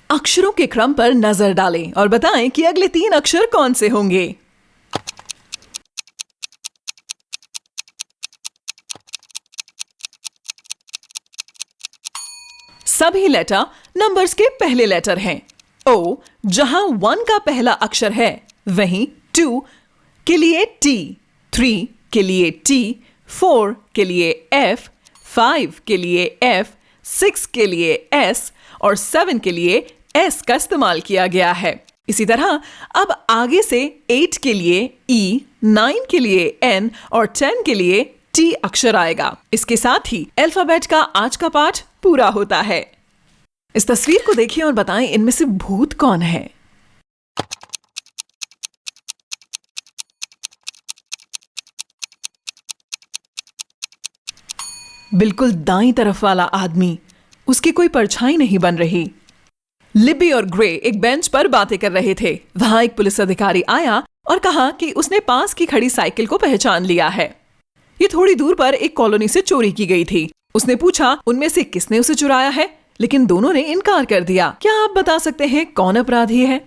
अक्षरों के क्रम पर नजर डालें और बताएं कि अगले 3 अक्षर कौन से होंगे। सभी लेटर नंबर्स के पहले लेटर हैं। ओ जहां 1 का पहला अक्षर है, वहीं 2 के लिए T, 3 के लिए T, 4 के लिए F, 5 के लिए F, 6 के लिए S और 7 के लिए S का इस्तेमाल किया गया है। इसी तरह अब आगे से 8 के लिए E, 9 के लिए N और 10 के लिए T अक्षर आएगा। इसके साथ ही अल्फाबेट का आज का पाठ पूरा होता है। इस तस्वीर को देखिए और बताएं इनमें से भूत कौन है। बिल्कुल दाईं तरफ वाला आदमी, उसकी कोई परछाई नहीं बन रही। लिब्बी और ग्रे एक बेंच पर बातें कर रहे थे। वहां एक पुलिस अधिकारी आया और कहा कि उसने पास की खड़ी साइकिल को पहचान लिया है। ये थोड़ी दूर पर एक कॉलोनी से चोरी की गई थी। उसने पूछा उनमें से किसने उसे चुराया है, लेकिन दोनों ने इनकार कर दिया। क्या आप बता सकते हैं कौन अपराधी है?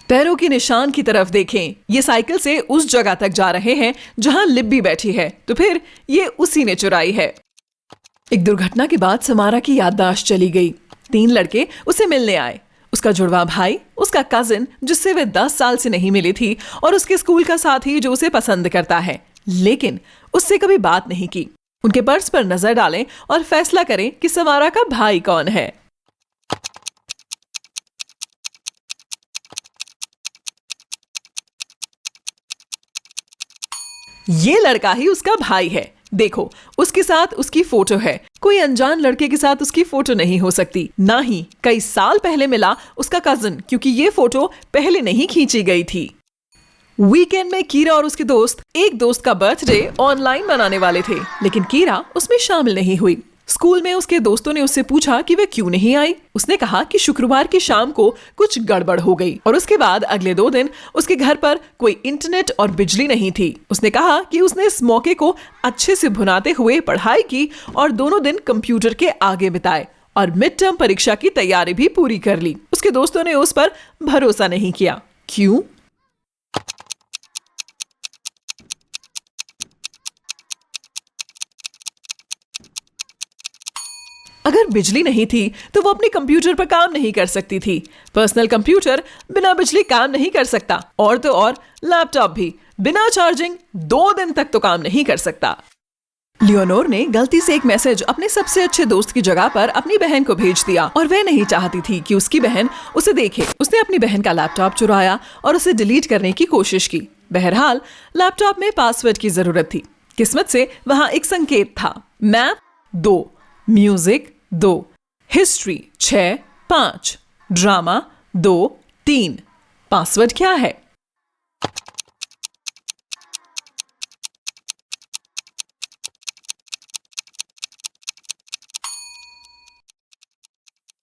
पैरों के निशान की तरफ देखें। ये साइकिल से उस जगह तक जा रहे हैं जहां लिब्बी बैठी है, तो फिर ये उसी ने चुराई है। एक दुर्घटना के बाद समारा की याददाश्त चली गई। 3 लड़के उसे मिलने आए। उसका जुड़वा भाई, उसका कजिन जिससे वे 10 साल से नहीं मिली थी, और उसके स्कूल का साथी जो उसे पसंद करता है लेकिन उससे कभी बात नहीं की। उनके पर्स पर नजर डालें और फैसला करें कि समारा का भाई कौन है। ये लड़का ही उसका भाई है। देखो, उसके साथ उसकी फोटो है। कोई अनजान लड़के के साथ उसकी फोटो नहीं हो सकती, ना ही कई साल पहले मिला उसका कजिन, क्योंकि ये फोटो पहले नहीं खींची गई थी। वीकेंड में कीरा और उसके दोस्त एक दोस्त का बर्थडे ऑनलाइन मनाने वाले थे, लेकिन कीरा उसमें शामिल नहीं हुई। स्कूल में उसके दोस्तों ने उससे पूछा कि वे क्यों नहीं आई। उसने कहा कि शुक्रवार की शाम को कुछ गड़बड़ हो गई, और उसके बाद अगले 2 दिन उसके घर पर कोई इंटरनेट और बिजली नहीं थी। उसने कहा कि उसने इस मौके को अच्छे से भुनाते हुए पढ़ाई की और दोनों दिन कंप्यूटर के आगे बिताए और मिड टर्म परीक्षा की तैयारी भी पूरी कर ली। उसके दोस्तों ने उस पर भरोसा नहीं किया। क्यों? अगर बिजली नहीं थी तो वो अपने कंप्यूटर पर काम नहीं कर सकती थी। पर्सनल कंप्यूटर बिना बिजली काम नहीं कर सकता, और तो और लैपटॉप भी बिना चार्जिंग 2 दिन तक तो काम नहीं कर सकता। लियोनोर ने गलती से एक मैसेज अपने सबसे अच्छे दोस्त की जगह पर अपनी बहन को भेज दिया, और वह नहीं चाहती थी कि उसकी बहन उसे देखे। उसने अपनी बहन का लैपटॉप चुराया और उसे डिलीट करने की कोशिश की। बहरहाल लैपटॉप में पासवर्ड की जरूरत थी। किस्मत से वहां एक संकेत था। Math 2, music 2, history 6, 5, drama 2, 3। Password क्या है?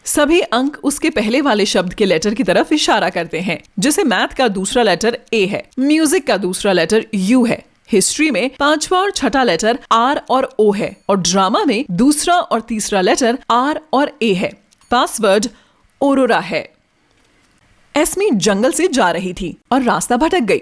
सभी अंक उसके पहले वाले शब्द के लेटर की तरफ इशारा करते हैं। जैसे मैथ का दूसरा लेटर ए है, म्यूजिक का दूसरा लेटर यू है, हिस्ट्री में 5वां और 6ठा लेटर आर और ओ है, और ड्रामा में दूसरा और तीसरा लेटर आर और ए है। पासवर्ड ओरोरा है। एस्मी जंगल से जा रही थी और रास्ता भटक गई।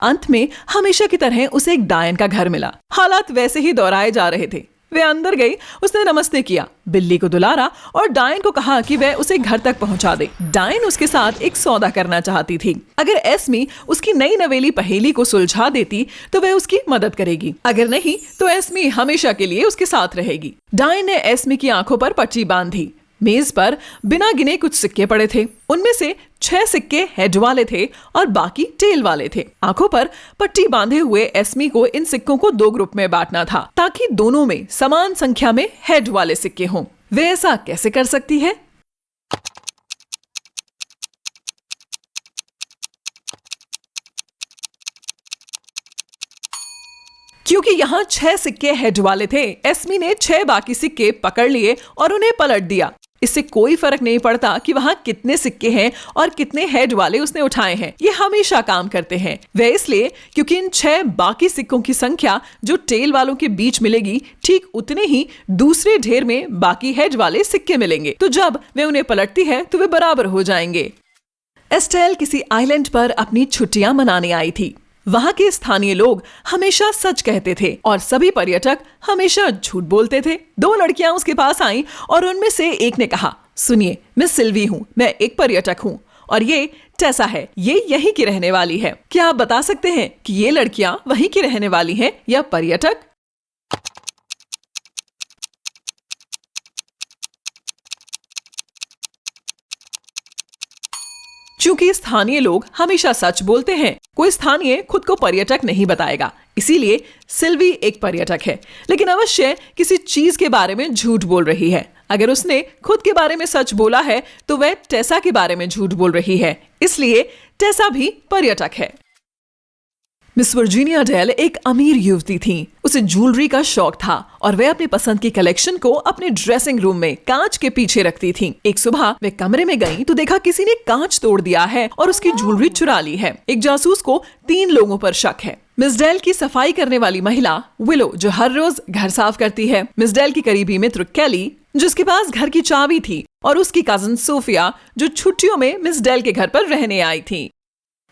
अंत में हमेशा की तरह उसे एक डायन का घर मिला। हालात वैसे ही दोहराए जा रहे थे। वे अंदर गई, उसने नमस्ते किया, बिल्ली को दुलारा और डायन को कहा कि वह उसे घर तक पहुंचा दे। डायन उसके साथ एक सौदा करना चाहती थी। अगर एस्मी उसकी नई नवेली पहेली को सुलझा देती तो वह उसकी मदद करेगी, अगर नहीं तो एस्मी हमेशा के लिए उसके साथ रहेगी। डायन ने एस्मी की आंखों पर पट्टी बांधी। मेज पर बिना गिने कुछ सिक्के पड़े थे। उनमें से 6 सिक्के हेड वाले थे और बाकी टेल वाले थे। आंखों पर पट्टी बांधे हुए एस्मी को इन सिक्कों को 2 ग्रुप में बांटना था, ताकि दोनों में समान संख्या में हेड वाले सिक्के हों। वे ऐसा कैसे कर सकती है? क्योंकि यहाँ 6 सिक्के हेड वाले थे, एस्मी ने 6 बाकी सिक्के पकड़ लिए और उन्हें पलट दिया। इससे कोई फर्क नहीं पड़ता कि वहाँ कितने सिक्के हैं और कितने हेड वाले उसने उठाए हैं, ये हमेशा काम करते हैं। वह इसलिए क्योंकि इन 6 बाकी सिक्कों की संख्या जो टेल वालों के बीच मिलेगी, ठीक उतने ही दूसरे ढेर में बाकी हेड वाले सिक्के मिलेंगे। तो जब वे उन्हें पलटती है तो वे बराबर हो जाएंगे। एस्टेल किसी आइलैंड पर अपनी छुट्टियां मनाने आई थी। वहाँ के स्थानीय लोग हमेशा सच कहते थे और सभी पर्यटक हमेशा झूठ बोलते थे। 2 लड़कियां उसके पास आईं और उनमें से एक ने कहा, सुनिए, मैं सिल्वी हूँ, मैं एक पर्यटक हूँ और ये टेसा है, ये यहीं की रहने वाली है। क्या आप बता सकते हैं कि ये लड़कियां वहीं की रहने वाली हैं या पर्यटक? चूंकि स्थानीय लोग हमेशा सच बोलते हैं, कोई स्थानीय खुद को पर्यटक नहीं बताएगा, इसीलिए सिल्वी एक पर्यटक है, लेकिन अवश्य किसी चीज के बारे में झूठ बोल रही है। अगर उसने खुद के बारे में सच बोला है तो वह टेसा के बारे में झूठ बोल रही है, इसलिए टेसा भी पर्यटक है। मिस वर्जीनिया डेल एक अमीर युवती थी। उसे ज्वेलरी का शौक था और वह अपनी पसंद की कलेक्शन को अपने ड्रेसिंग रूम में कांच के पीछे रखती थी। एक सुबह वे कमरे में गईं तो देखा किसी ने कांच तोड़ दिया है और उसकी ज्वेलरी चुरा ली है। एक जासूस को 3 लोगों पर शक है। मिस डेल की सफाई करने वाली महिला विलो, जो हर रोज घर साफ करती है, मिस डेल की करीबी मित्र केली, जिसके पास घर की चाबी थी, और उसकी कजिन सोफिया, जो छुट्टियों में मिस डेल के घर पर रहने आई थी।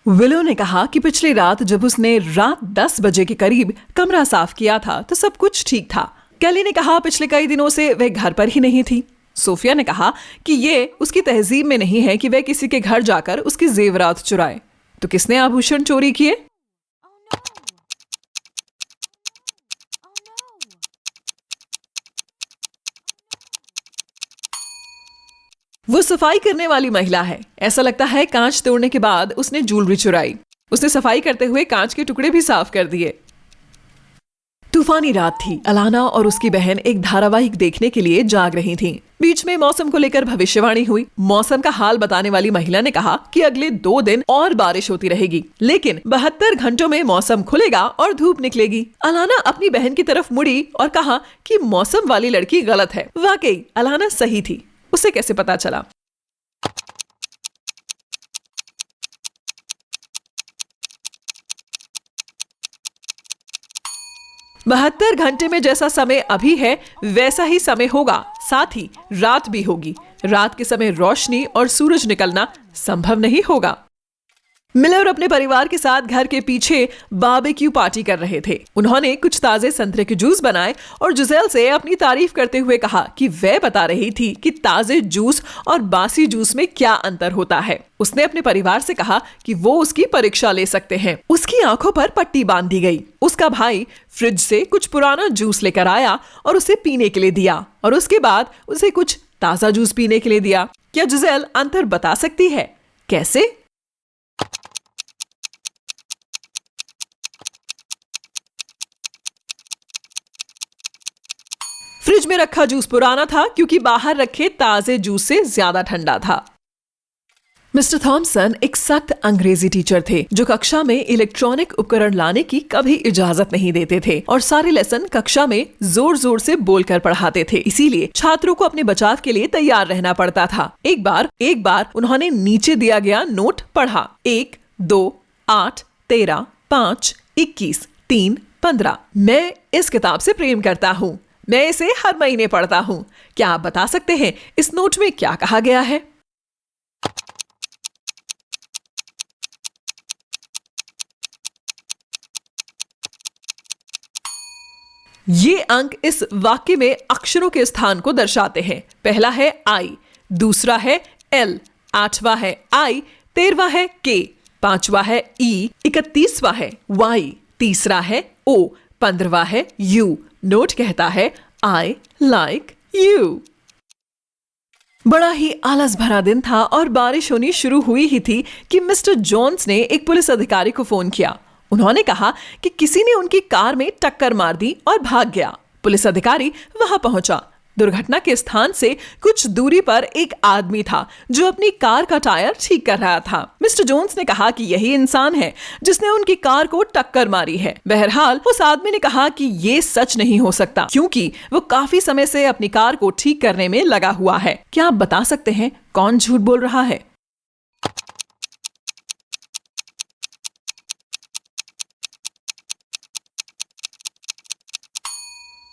विलो ने कहा कि पिछली रात जब उसने रात 10 बजे के करीब कमरा साफ किया था तो सब कुछ ठीक था। केली ने कहा पिछले कई दिनों से वह घर पर ही नहीं थी। सोफिया ने कहा कि ये उसकी तहजीब में नहीं है कि वह किसी के घर जाकर उसकी जेवरात चुराए। तो किसने आभूषण चोरी किए? वो सफाई करने वाली महिला है। ऐसा लगता है कांच तोड़ने के बाद उसने ज्वेलरी चुराई। उसने सफाई करते हुए कांच के टुकड़े भी साफ कर दिए। तूफानी रात थी। अलाना और उसकी बहन एक धारावाहिक देखने के लिए जाग रही थीं। बीच में मौसम को लेकर भविष्यवाणी हुई। मौसम का हाल बताने वाली महिला ने कहा कि अगले 2 दिन और बारिश होती रहेगी, लेकिन 72 घंटों में मौसम खुलेगा और धूप निकलेगी। अलाना अपनी बहन की तरफ मुड़ी और कहा कि मौसम वाली लड़की गलत है। वाकई अलाना सही थी। उसे कैसे पता चला? बहत्तर घंटे में जैसा समय अभी है वैसा ही समय होगा, साथ ही रात भी होगी। रात के समय रोशनी और सूरज निकलना संभव नहीं होगा। मिलर अपने परिवार के साथ घर के पीछे बारबेक्यू पार्टी कर रहे थे। उन्होंने कुछ ताजे संतरे के जूस बनाए और जुजेल से अपनी तारीफ करते हुए कहा कि वह बता रही थी कि ताजे जूस और बासी जूस में क्या अंतर होता है। उसने अपने परिवार से कहा कि वो उसकी परीक्षा ले सकते हैं। उसकी आंखों पर पट्टी बांध दी गई। उसका भाई फ्रिज से कुछ पुराना जूस लेकर आया और उसे पीने के लिए दिया और उसके बाद उसे कुछ ताजा जूस पीने के लिए दिया। क्या जुजेल अंतर बता सकती है? कैसे? फ्रिज में रखा जूस पुराना था क्योंकि बाहर रखे ताजे जूस से ज्यादा ठंडा था। मिस्टर थॉमसन एक सख्त अंग्रेजी टीचर थे जो कक्षा में इलेक्ट्रॉनिक उपकरण लाने की कभी इजाजत नहीं देते थे और सारे लेसन कक्षा में जोर जोर से बोलकर पढ़ाते थे। इसीलिए छात्रों को अपने बचाव के लिए तैयार रहना पड़ता था। एक बार उन्होंने नीचे दिया गया नोट पढ़ा। 1, 2, 8, 13, 5, 21, 3, 15। मैं इस किताब से प्रेम करता हूँ। मैं इसे हर महीने पढ़ता हूँ। क्या आप बता सकते हैं इस नोट में क्या कहा गया है? ये अंक इस वाक्य में अक्षरों के स्थान को दर्शाते हैं। पहला है I, दूसरा है L, 8वां है I, 13वां है K, 5वां है E, 31वां है Y, तीसरा है O, 15वां है U। नोट कहता है I like you। बड़ा ही आलस भरा दिन था और बारिश होनी शुरू हुई ही थी कि मिस्टर जोन्स ने एक पुलिस अधिकारी को फोन किया। उन्होंने कहा कि किसी ने उनकी कार में टक्कर मार दी और भाग गया। पुलिस अधिकारी वहां पहुंचा। दुर्घटना के स्थान से कुछ दूरी पर एक आदमी था जो अपनी कार का टायर ठीक कर रहा था। मिस्टर जोन्स ने कहा कि यही इंसान है जिसने उनकी कार को टक्कर मारी है। बहरहाल उस आदमी ने कहा कि ये सच नहीं हो सकता क्योंकि वो काफी समय से अपनी कार को ठीक करने में लगा हुआ है। क्या आप बता सकते हैं कौन झूठ बोल रहा है?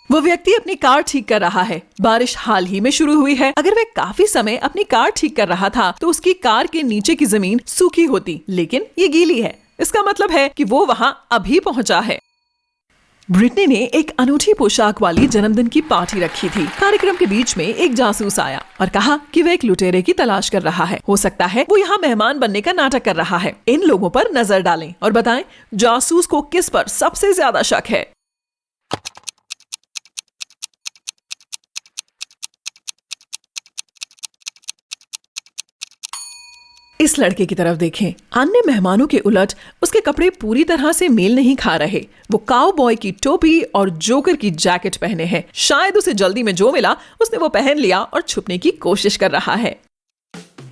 वो व्यक्ति अपनी कार ठीक कर रहा है। बारिश हाल ही में शुरू हुई है। अगर वह काफी समय अपनी कार ठीक कर रहा था तो उसकी कार के नीचे की जमीन सूखी होती, लेकिन ये गीली है। इसका मतलब है कि वो वहां अभी पहुंचा है। ब्रिटनी ने एक अनूठी पोशाक वाली जन्मदिन की पार्टी रखी थी। कार्यक्रम के बीच में एक जासूस आया और कहा कि वह एक लुटेरे की तलाश कर रहा है। हो सकता है वो यहाँ मेहमान बनने का नाटक कर रहा है। इन लोगों पर नजर डालें और बताएं जासूस को किस पर सबसे ज्यादा शक है। इस लड़के की तरफ देखें। अन्य मेहमानों के उलट उसके कपड़े पूरी तरह से मेल नहीं खा रहे। वो काउबॉय की टोपी और जोकर की जैकेट पहने हैं। शायद उसे जल्दी में जो मिला उसने वो पहन लिया और छुपने की कोशिश कर रहा है।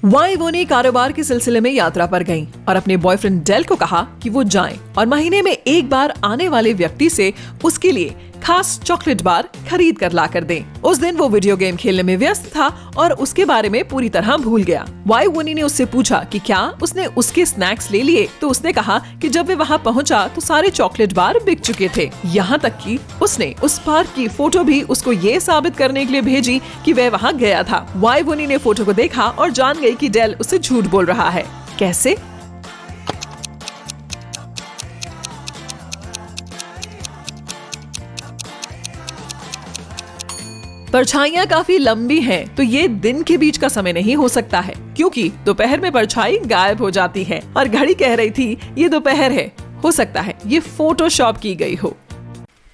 वाइवोनी कारोबार के सिलसिले में यात्रा पर गईं और अपने बॉयफ्रेंड डेल को कहा कि वो जाएं और महीने में एक बार आने वाले व्यक्ति से उसके लिए खास चॉकलेट बार खरीद कर ला कर दें। उस दिन वो वीडियो गेम खेलने में व्यस्त था और उसके बारे में पूरी तरह भूल गया। वाइवोनी ने उससे पूछा कि क्या उसने उसके स्नैक्स ले लिए, तो उसने कहा कि जब वे वहाँ पहुँचा तो सारे चॉकलेट बार बिक चुके थे। यहाँ तक कि उसने उस पार्क की फोटो भी उसको ये साबित करने के लिए भेजी कि वह वहाँ गया था। वाइवोनी ने फोटो को देखा और जान गई कि डेल उससे झूठ बोल रहा है। कैसे? परछाइयां काफी लंबी हैं, तो ये दिन के बीच का समय नहीं हो सकता है क्योंकि दोपहर में परछाई गायब हो जाती है और घड़ी कह रही थी ये दोपहर है। हो सकता है ये फोटोशॉप की गई हो।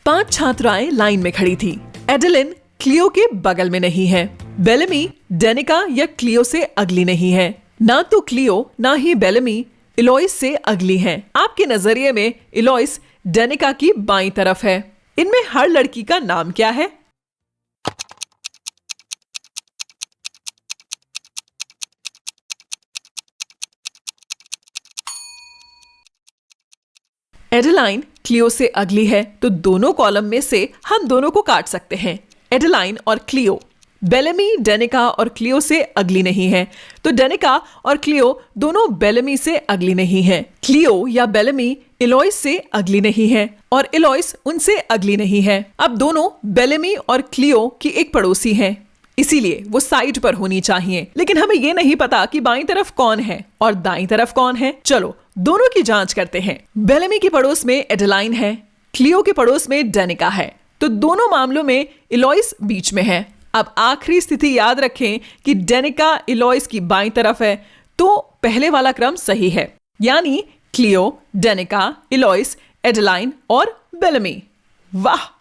5 छात्राएं लाइन में खड़ी थी। एडेलिन क्लियो के बगल में नहीं है। बेलेमी डेनिका या क्लियो से अगली नहीं है। ना तो क्लियो ना ही बेलेमी इलोइस से अगली हैं। आपके नजरिए में इलोइस डेनिका की बाईं तरफ है। इनमें हर लड़की का नाम क्या है? एडेलाइन क्लियो से अगली है, तो दोनों कॉलम में से हम दोनों को काट सकते हैं, एडेलाइन और क्लियो। बेलेमी डेनिका और क्लियो से अगली नहीं है, तो डेनिका और क्लियो दोनों बेलेमी से अगली नहीं है। क्लियो या बेलेमी इलोइस से अगली नहीं है और इलोइस उनसे अगली नहीं है। अब दोनों बेलेमी और क्लियो की एक पड़ोसी हैं, इसीलिए वो साइड पर होनी चाहिए। लेकिन हमें ये नहीं पता कि बाईं तरफ कौन है और दाईं तरफ कौन है। चलो दोनों की जांच करते हैं। बेलेमी के पड़ोस में एडेलाइन है, क्लियो के पड़ोस में डेनिका है, तो दोनों मामलों में इलोइस बीच में है। अब आखिरी स्थिति याद रखें कि डेनिका इलोइस की बाईं तरफ है, तो पहले वाला क्रम सही है, यानी क्लियो, डेनिका, इलोइस, एडेलाइन और बेलेमी। वाह!